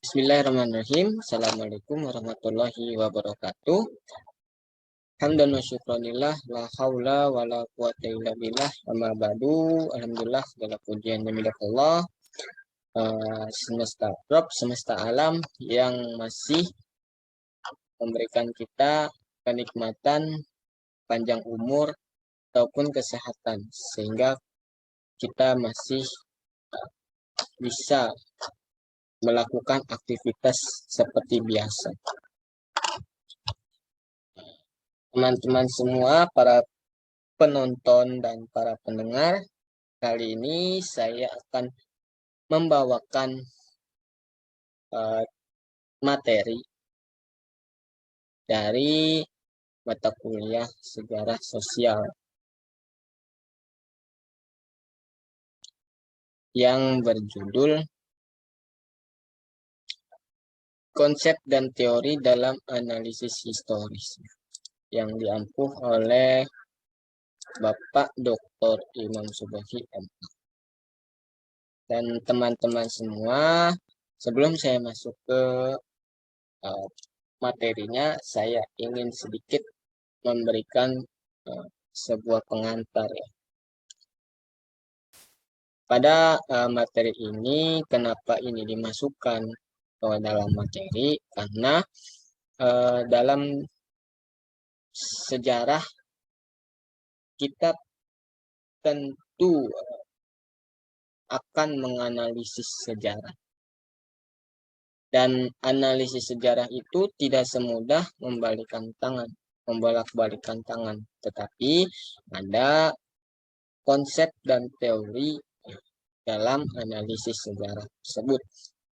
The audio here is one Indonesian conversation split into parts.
Bismillahirrahmanirrahim. Assalamualaikum warahmatullahi wabarakatuh. Hamdan wa syukranillah, la haula wa la quwata illa billah, amma ba'du. Alhamdulillah, segala pujian dan milik Allah, semesta Rob, semesta alam yang masih memberikan kita kenikmatan, panjang umur, ataupun kesehatan, sehingga kita masih bisa melakukan aktivitas seperti biasa. Teman-teman semua, para penonton dan para pendengar, kali ini saya akan membawakan materi dari mata kuliah sejarah sosial yang berjudul Konsep dan Teori dalam Analisis Historis, yang diampuh oleh Bapak Dr. Imam Subaghi M.A. Dan teman-teman semua, sebelum saya masuk ke materinya, saya ingin sedikit memberikan sebuah pengantar ya. Pada materi ini, kenapa ini dimasukkan ke dalam materi? Karena dalam sejarah kita tentu akan menganalisis sejarah. Dan analisis sejarah itu tidak semudah membolak-balikan tangan, tetapi ada konsep dan teori dalam analisis sejarah tersebut.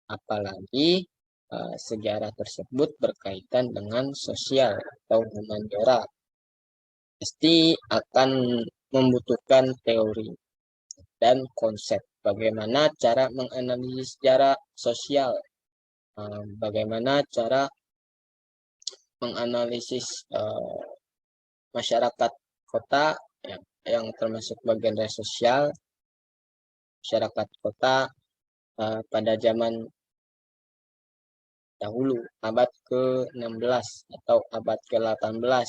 Apalagi sejarah tersebut berkaitan dengan sosial atau humaniora, pasti akan membutuhkan teori dan konsep. Bagaimana cara menganalisis sejarah sosial, bagaimana cara menganalisis masyarakat kota yang termasuk bagian dari sosial. Masyarakat kota pada zaman dahulu, abad ke-16 atau abad ke-18,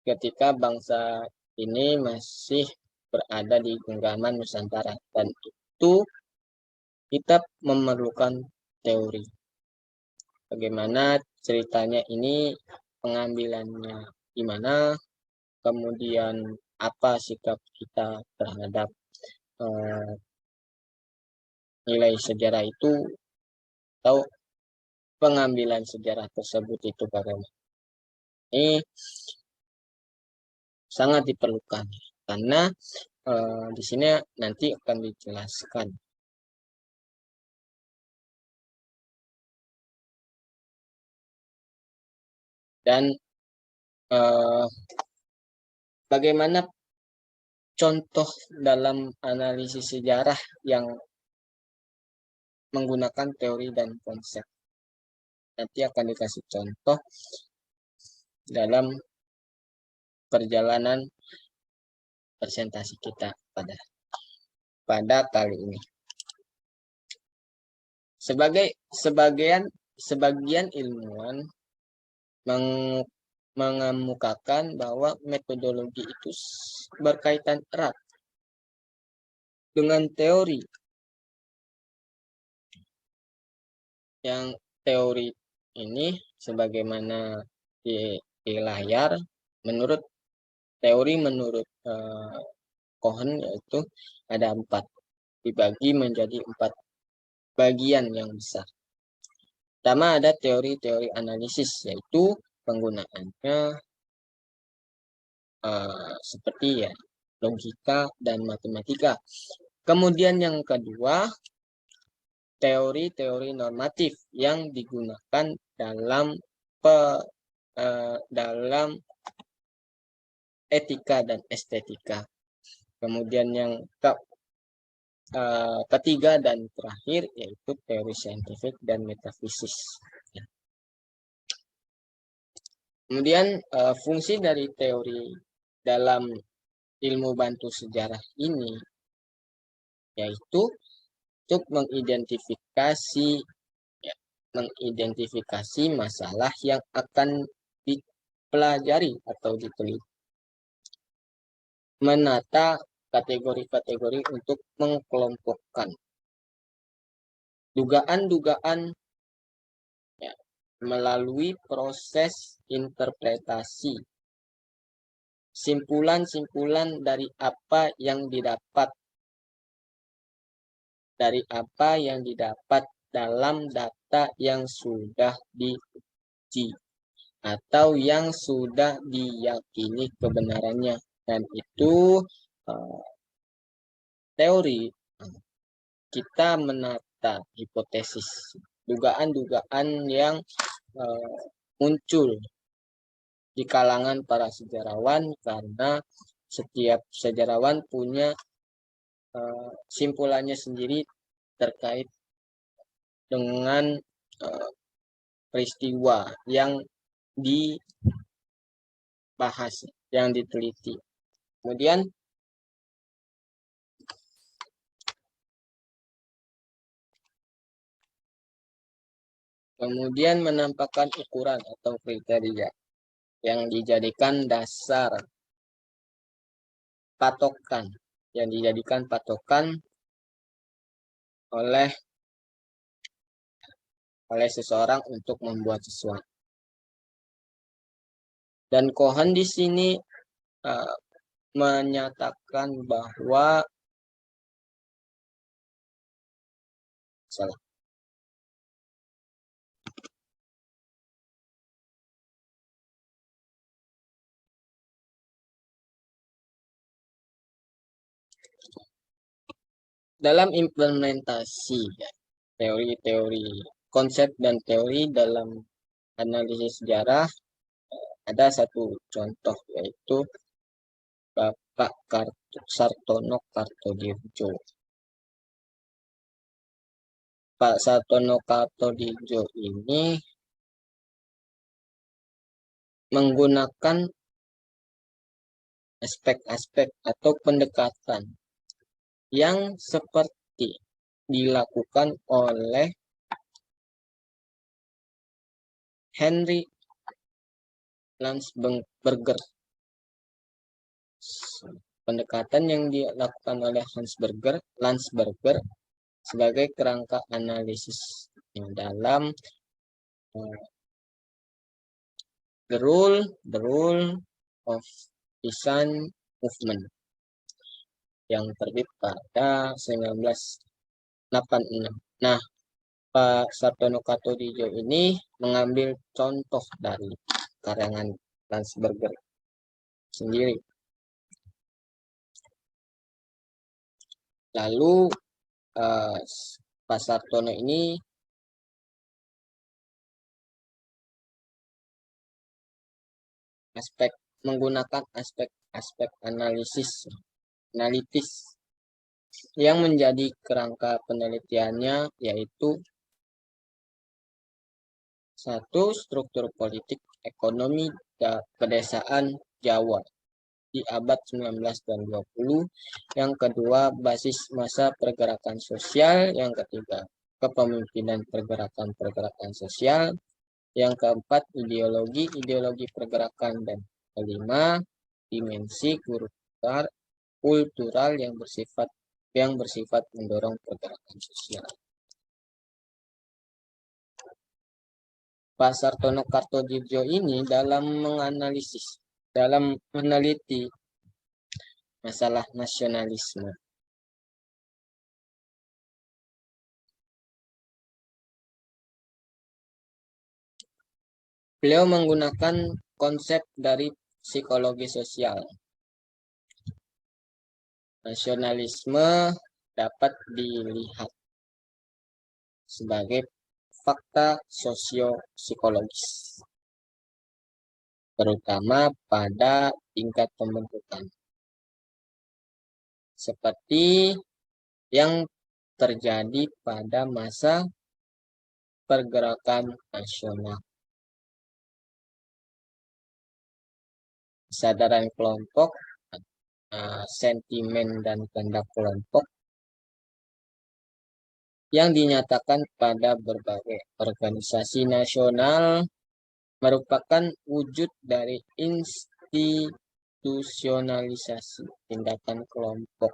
ketika bangsa ini masih berada di genggaman Nusantara, dan itu kita memerlukan teori. Bagaimana ceritanya ini, pengambilannya gimana, kemudian apa sikap kita terhadap nilai sejarah itu, atau pengambilan sejarah tersebut itu bagaimana. Ini sangat diperlukan karena di sini nanti akan dijelaskan. Dan bagaimana contoh dalam analisis sejarah yang menggunakan teori dan konsep. Nanti akan dikasih contoh dalam perjalanan presentasi kita pada kali ini. Sebagian ilmuwan mengemukakan bahwa metodologi itu berkaitan erat dengan teori. Yang teori ini sebagaimana di layar, menurut Cohen, yaitu ada 4, dibagi menjadi 4 bagian yang besar. Pertama ada teori-teori analisis, yaitu penggunaannya seperti ya logika dan matematika. Kemudian yang kedua, teori-teori normatif yang digunakan dalam etika dan estetika. Kemudian yang ketiga dan terakhir yaitu teori saintifik dan metafisis. Kemudian fungsi dari teori dalam ilmu bantu sejarah ini yaitu untuk mengidentifikasi masalah yang akan dipelajari atau diteliti. Menata kategori-kategori untuk mengkelompokkan dugaan-dugaan melalui proses interpretasi. Simpulan-simpulan dari apa yang didapat dalam data yang sudah diuji atau yang sudah diyakini kebenarannya, dan itu teori. Kita menata hipotesis, dugaan-dugaan yang muncul di kalangan para sejarawan, karena setiap sejarawan punya simpulannya sendiri terkait dengan peristiwa yang dibahas, yang diteliti. Kemudian menampakkan ukuran atau kriteria yang dijadikan dasar patokan, oleh seseorang untuk membuat sesuatu. Dan Cohen di sini menyatakan bahwa dalam implementasi teori-teori, konsep dan teori dalam analisis sejarah, ada satu contoh, yaitu Bapak Sartono Kartodirjo. Pak Sartono Kartodirjo ini menggunakan aspek-aspek atau pendekatan yang seperti dilakukan oleh Henry Landsberger. Pendekatan yang dilakukan oleh Landsberger sebagai kerangka analisis dalam the rule of design movement yang terbit pada 1986. Nah, Pak Sartono Kartodirjo ini mengambil contoh dari karangan Landsberger sendiri. Lalu Pak Sartono ini menggunakan aspek analitis yang menjadi kerangka penelitiannya, yaitu 1. Struktur politik ekonomi pedesaan Jawa di abad 19 dan 20. Yang kedua, basis masa pergerakan sosial. Yang ketiga, kepemimpinan pergerakan sosial. Yang keempat, ideologi pergerakan. Dan kelima, dimensi kultural yang bersifat mendorong pergerakan sosial. Pak Sartono Kartodirjo ini dalam meneliti masalah nasionalisme, beliau menggunakan konsep dari psikologi sosial. Nasionalisme dapat dilihat sebagai fakta sosio-psikologis, terutama pada tingkat pembentukan, seperti yang terjadi pada masa pergerakan nasional. Kesadaran kelompok, sentimen dan kehendak kelompok yang dinyatakan pada berbagai organisasi nasional merupakan wujud dari institusionalisasi tindakan kelompok.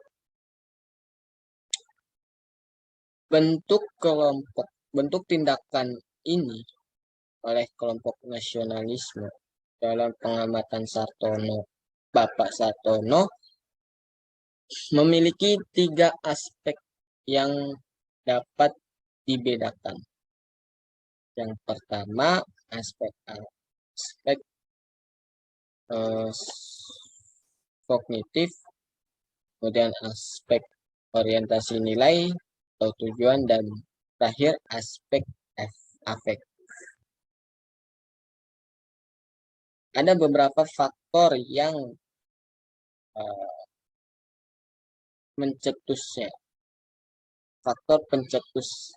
Bentuk tindakan ini oleh kelompok nasionalisme dalam pengamatan Bapak Sartono memiliki 3 aspek yang dapat dibedakan. Yang pertama, aspek kognitif, kemudian aspek orientasi nilai atau tujuan, dan terakhir aspek afek. Ada beberapa faktor yang mencetusnya. Faktor pencetus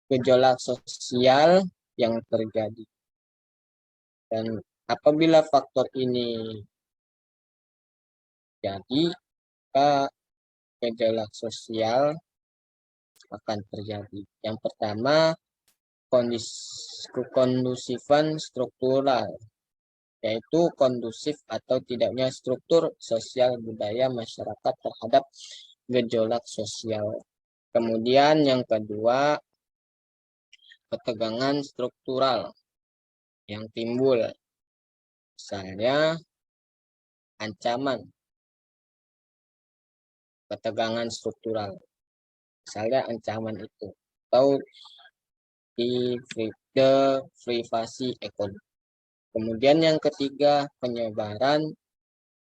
gejolak sosial yang terjadi. Dan apabila faktor ini jadi, maka gejolak sosial akan terjadi. Yang pertama, kondusifan struktural, yaitu kondusif atau tidaknya struktur sosial budaya masyarakat terhadap gejolak sosial. Kemudian yang kedua, ketegangan struktural yang timbul, misalnya ancaman, ketegangan struktural, misalnya ancaman itu, atau di privasi ekonomi. Kemudian yang ketiga, penyebaran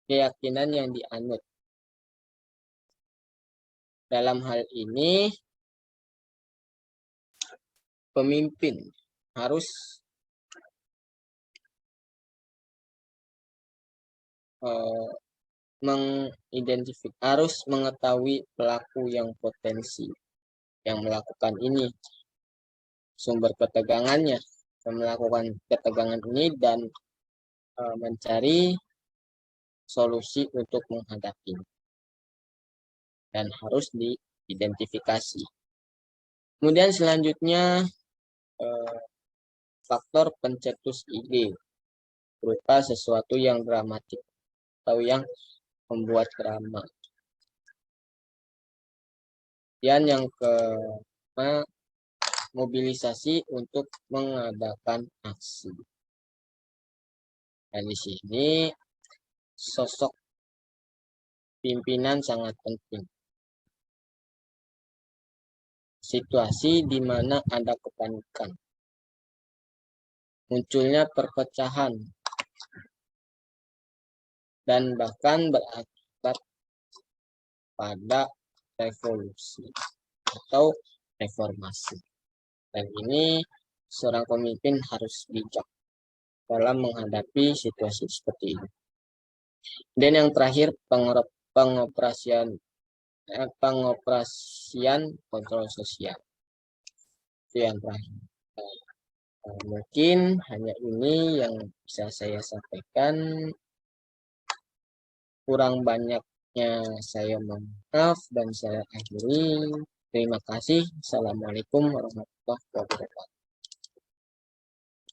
keyakinan yang dianut. Dalam hal ini, pemimpin harus harus mengetahui pelaku yang potensi yang melakukan ini, sumber ketegangannya, melakukan ketegangan ini, dan mencari solusi untuk menghadapinya, dan harus diidentifikasi. Kemudian selanjutnya, faktor pencetus ide berupa sesuatu yang dramatik atau yang membuat drama. Dan yang kelima, mobilisasi untuk mengadakan aksi. Dan di sini sosok pimpinan sangat penting. Situasi di mana ada kepanikan, munculnya perpecahan, dan bahkan berakibat pada revolusi atau reformasi. Dan ini seorang pemimpin harus bijak dalam menghadapi situasi seperti ini. Dan yang terakhir, pengoperasian kontrol sosial. Itu yang terakhir. Mungkin hanya ini yang bisa saya sampaikan. Kurang banyaknya saya mohon maaf dan saya akhiri. Terima kasih. Assalamualaikum warahmatullahi wabarakatuh.